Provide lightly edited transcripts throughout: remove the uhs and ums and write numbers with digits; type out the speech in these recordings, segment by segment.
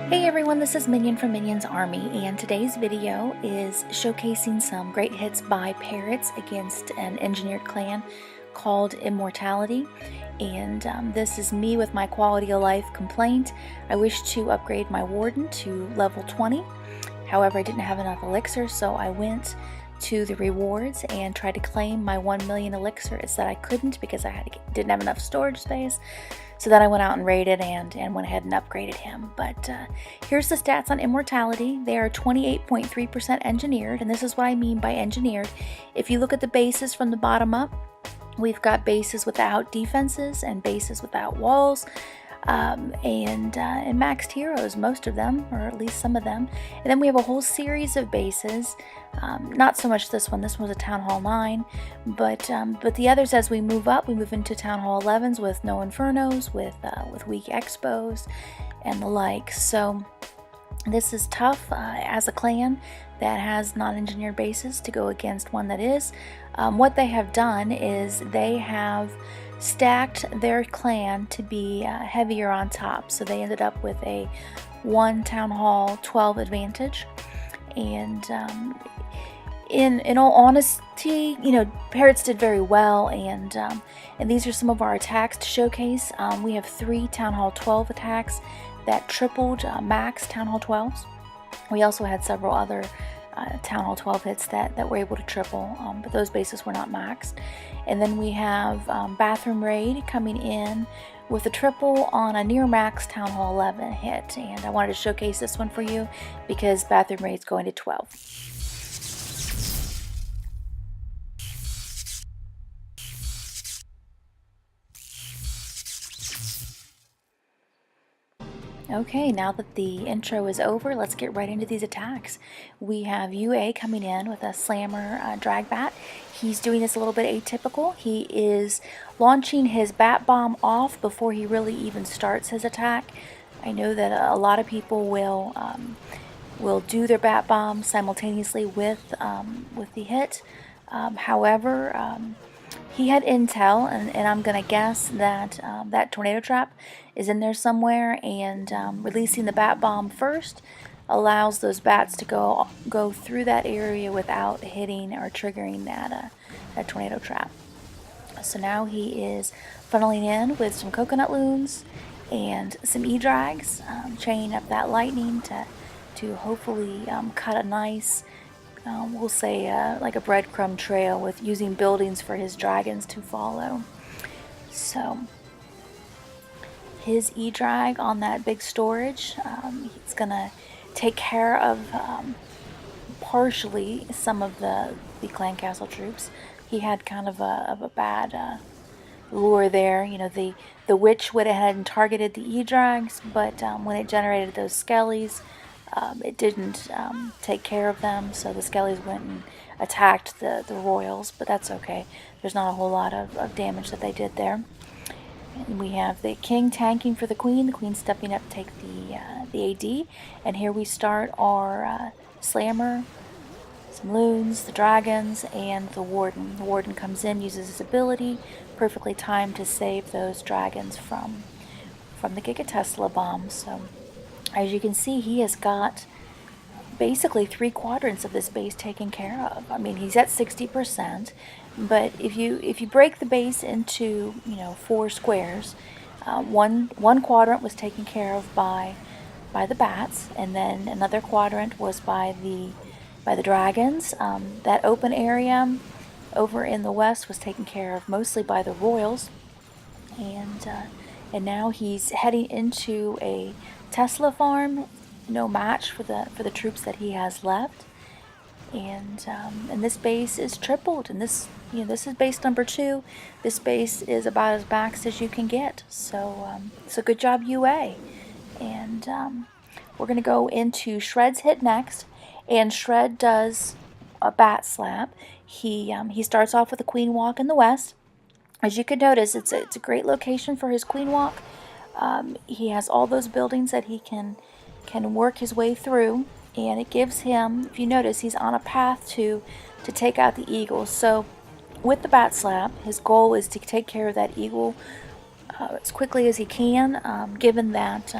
Hey everyone, this is Minion from Minion's Army, and today's video is showcasing some great hits by Parrots against an engineered clan called Immortality. And this is me with my quality of life complaint. I wish to upgrade my Warden to level 20. However, I didn't have enough elixir, so I went to the rewards and tried to claim my 1 million elixir. It said I couldn't because I didn't have enough storage space. So then I went out and raided and went ahead and upgraded him. But here's the stats on Immortality. They are 28.3% engineered, and this is what I mean by engineered. If you look at the bases from the bottom up, we've got bases without defenses and bases without walls. And maxed heroes, most of them, or at least some of them. And then we have a whole series of bases. Not so much this one. This one was a Town Hall 9, but the others, as we move up, we move into Town Hall 11s with no Infernos, with weak Expos, and the like. So this is tough as a clan that has non-engineered bases to go against one that is. What they have done is they have stacked their clan to be heavier on top, so they ended up with a 1 Town Hall 12 advantage. And in all honesty, you know, Parrots did very well, and these are some of our attacks to showcase. We have 3 Town Hall 12 attacks that tripled max Town Hall 12s. We also had several other Town Hall 12 hits that were able to triple, but those bases were not maxed. And then we have Bathroom Raid coming in with a triple on a near max Town Hall 11 hit, and I wanted to showcase this one for you because Bathroom Raid's going to 12. Okay, now that the intro is over, let's get right into these attacks. We have UA coming in with a Slammer DragBat. He's doing this a little bit atypical. He is launching his Bat Bomb off before he really even starts his attack. I know that a lot of people will do their Bat Bomb simultaneously with the hit. However, he had intel, and I'm going to guess that that tornado trap is in there somewhere, and releasing the Bat Bomb first allows those bats to go through that area without hitting or triggering that tornado trap. So now he is funneling in with some coconut loons and some Edrags, chaining up that lightning to hopefully cut a nice, we'll say like a breadcrumb trail, with using buildings for his dragons to follow. So his Edrag on that big storage, he's gonna take care of partially some of the clan castle troops. He had kind of a bad lure there. You know, the witch went ahead and targeted the Edrags, but when it generated those skellies, it didn't take care of them, so the skellies went and attacked the royals, but that's okay. There's not a whole lot of damage that they did there. And we have the king tanking for the queen stepping up to take the AD, and here we start our Slammer, some loons, the dragons, and the warden. The warden comes in, uses his ability, perfectly timed to save those dragons from the Giga Tesla bomb. So as you can see, he has got basically 3 quadrants of this base taken care of. I mean, he's at 60%, but if you break the base into, you know, 4 squares, one quadrant was taken care of by the bats, and then another quadrant was by the dragons. That open area over in the west was taken care of mostly by the royals, and now he's heading into a Tesla farm, no match for the troops that he has left, and this base is tripled, and this is base number 2. This base is about as maxed as you can get. So good job, UA. And we're gonna go into Shred's hit next, and Shred does a BatSlap. He starts off with a Queen Walk in the west. As you can notice, it's a great location for his Queen Walk. He has all those buildings that he can work his way through, and it gives him, if you notice, he's on a path to take out the eagles. So with the BatSlap, his goal is to take care of that eagle as quickly as he can, given that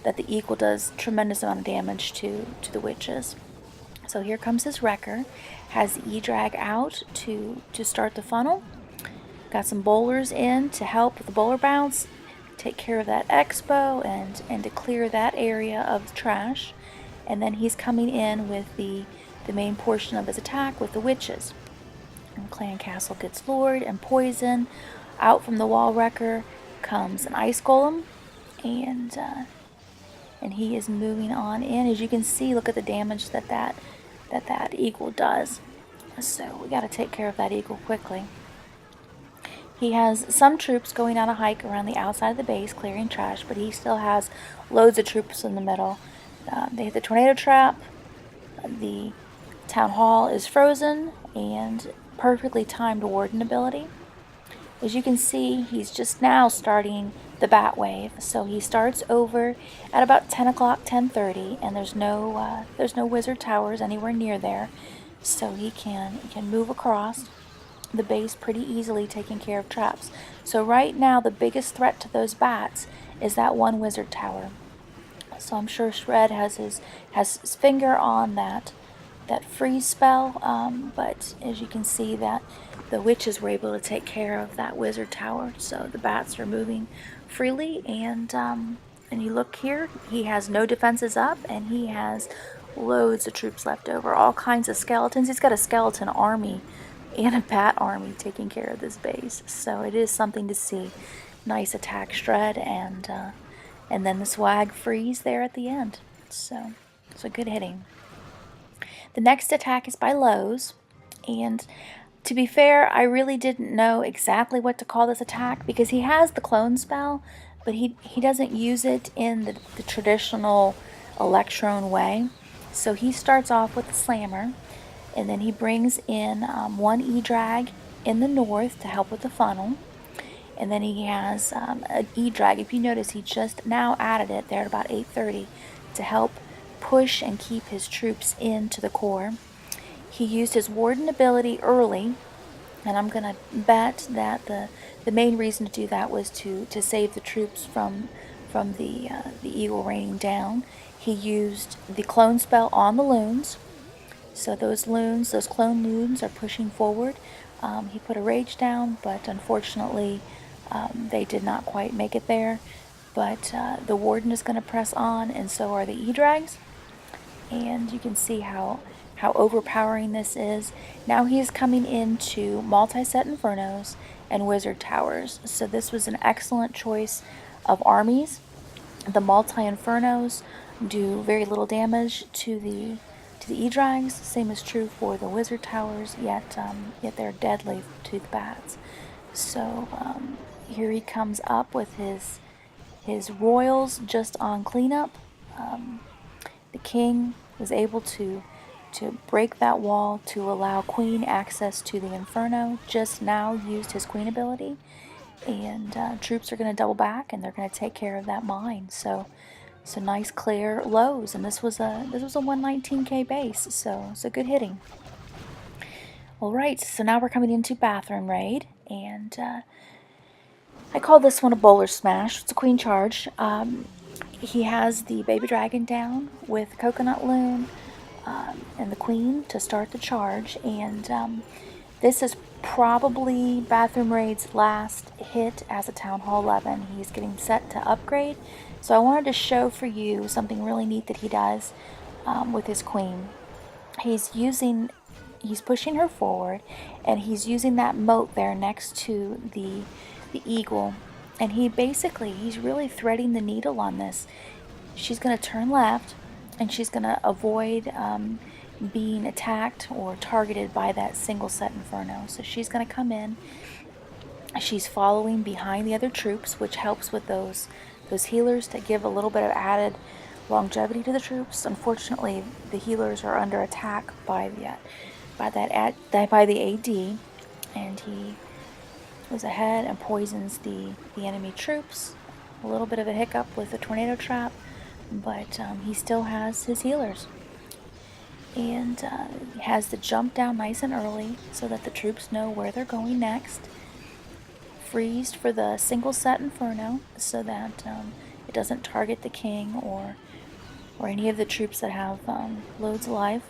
that the eagle does tremendous amount of damage to the witches. So here comes his wrecker, has the Edrag out to start the funnel. Got some bowlers in to help with the bowler bounce, take care of that expo and to clear that area of the trash. And then he's coming in with the main portion of his attack with the witches. And Clan Castle gets lured and poisoned. Out from the wall wrecker comes an ice golem, and he is moving on in. As you can see, look at the damage that eagle does. So we got to take care of that eagle quickly. He has some troops going on a hike around the outside of the base, clearing trash, but he still has loads of troops in the middle. They hit the tornado trap. The town hall is frozen and perfectly timed warden ability. As you can see, he's just now starting the bat wave, so he starts over at about 10 o'clock, 10:30, and there's no wizard towers anywhere near there, so he can move across the base pretty easily, taking care of traps. So right now the biggest threat to those bats is that one wizard tower. So I'm sure Shred has his finger on that freeze spell, but as you can see, that the witches were able to take care of that wizard tower, so the bats are moving freely. And you look here, he has no defenses up, and he has loads of troops left over, all kinds of skeletons. He's got a skeleton army and a bat army taking care of this base, so it is something to see. Nice attack, Shred, and then the swag freeze there at the end. So good hitting. The next attack is by Lowe's, and to be fair, I really didn't know exactly what to call this attack because he has the clone spell, but he doesn't use it in the traditional Electron way. So he starts off with the Slammer, and then he brings in one Edrag in the north to help with the funnel. And then he has an Edrag. If you notice, he just now added it there at about 8:30 to help push and keep his troops into the core. He used his warden ability early, and I'm going to bet that the main reason to do that was to save the troops from the eagle raining down. He used the clone spell on the loons, so those clone loons are pushing forward. He put a rage down, but unfortunately they did not quite make it there. But the warden is going to press on, and so are the Edrags. And you can see how overpowering this is. Now he is coming into multi-set infernos and wizard towers. So this was an excellent choice of armies. The multi-infernos do very little damage to the Edrags. Same is true for the wizard towers, yet they're deadly to the bats. So here he comes up with his royals just on cleanup. The king was able to break that wall to allow queen access to the inferno. Just now used his queen ability, and troops are going to double back, and they're going to take care of that mine. So nice clear lows, and this was a 119k base. So good hitting. All right, so now we're coming into bathroom raid, and I call this one a bowler smash. It's a queen charge. He has the baby dragon down with coconut loon and the queen to start the charge, and this is probably bathroom raid's last hit as a town hall 11. He's getting set to upgrade, so I wanted to show for you something really neat that he does with his queen. He's pushing her forward, and he's using that moat there next to the eagle, and he's really threading the needle on this. She's going to turn left, and she's going to avoid being attacked or targeted by that single set inferno. So she's going to come in. She's following behind the other troops, which helps with those healers to give a little bit of added longevity to the troops. Unfortunately, the healers are under attack by the AD, and he goes ahead and poisons the enemy troops. A little bit of a hiccup with the tornado trap, but he still has his healers, and has the jump down nice and early so that the troops know where they're going next. Freezed for the single set inferno so that it doesn't target the king or any of the troops that have loads alive.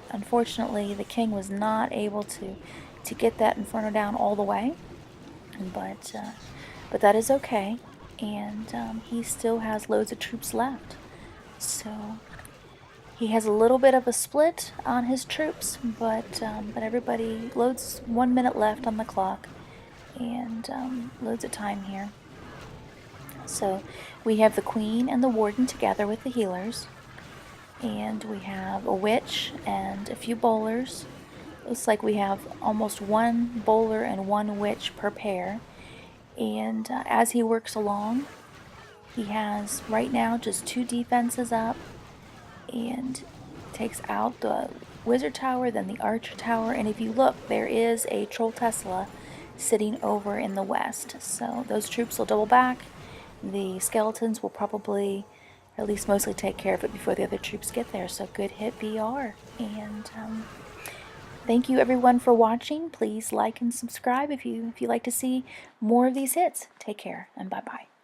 Unfortunately, the king was not able to get that inferno down all the way, but that is okay, and he still has loads of troops left. So he has a little bit of a split on his troops, but everybody loads 1 minute left on the clock, and loads of time here. So we have the queen and the warden together with the healers, and we have a witch and a few bowlers. Looks like we have almost one bowler and one witch per pair. And as he works along, he has right now just 2 defenses up, and takes out the wizard tower, then the archer tower, and if you look, there is a troll Tesla sitting over in the west. So those troops will double back. The skeletons will probably, at least mostly, take care of it before the other troops get there. So good hit BR. And thank you everyone for watching. Please like and subscribe if you like to see more of these hits. Take care and bye bye.